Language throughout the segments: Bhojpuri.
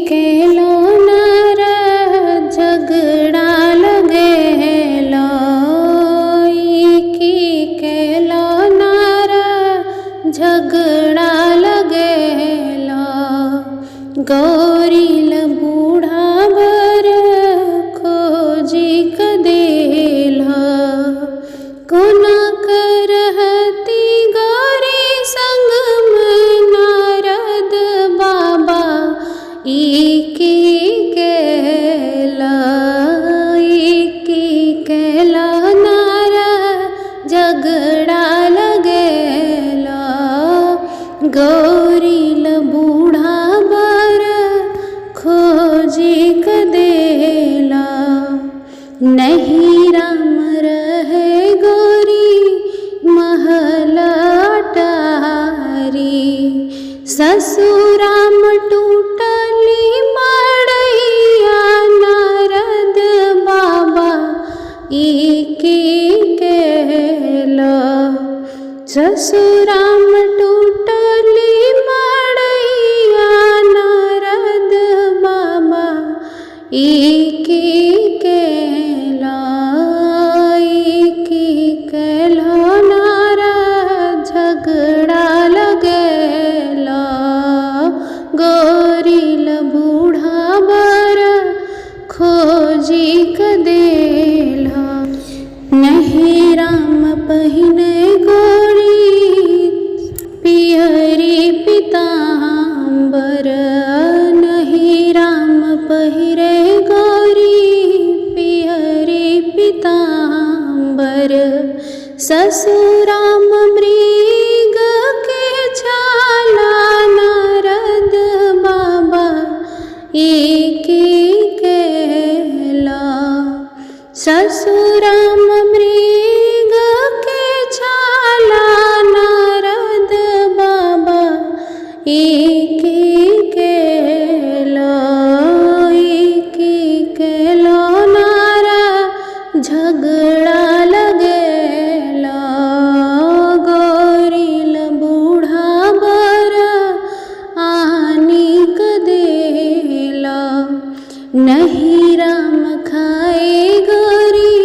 केलो नार झगड़ा लगेला, केलो नार झगड़ा लगेला। गौरील बूढ़ा बर खोजी कदेला, कोना करहती गौरी संग में नारद बाबा केला नार झगड़ा लगेला। गौरील बूढ़ा बर खोजी कदेला, नहीं राम रहे गौरी महल अटारी। ससुराम टूटली मड़ैया नारद बाबा केला। ससुराम टूटली मड़ैया नारद बाबा केला नार झगड़ा लगेला। गौरील बूढ़ा बर खोजी कदेला, नहीं राम पहिने गौरी पियरी पीतांबर। नहीं राम पहिरे गौरी पियरी पीतांबर। ससुराम मृग के छाला नारद बाबा केला। ससुराम मृग के छाला नारद बाबा केला नार झगड़ा लगेला। गौरील बूढ़ा बर आनी कदेला, नहीं राम खाए गौरी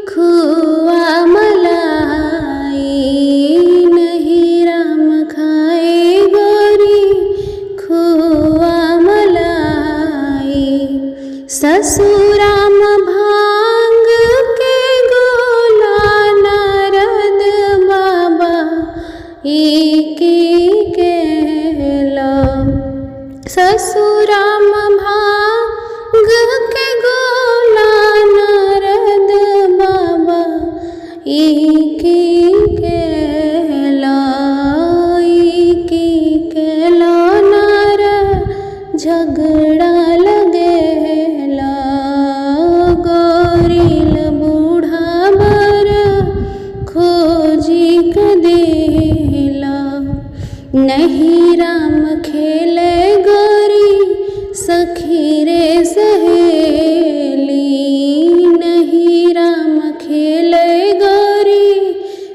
खुआ मलाई। नहीं राम खाए गौरी खुआ मलाई। ससुराम भांग के गोला नारद बाबा केला। ससुराम भांग के गोला नारद बाबा केला नार झगड़ा लगेला। गौरील बूढ़ा बर खोजी कदेला, नहीं राम खेले गौरी सखी रे सहेली। नहीं राम खेले गौरी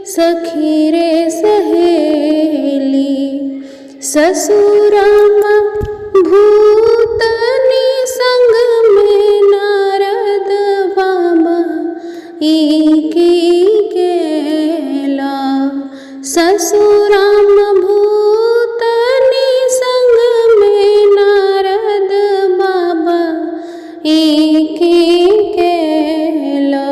सखी रे सहेली। ससुराम भूतनी संग में नारद बाबा केला। ससुराम भूतनी संग में नारद बाबा केला।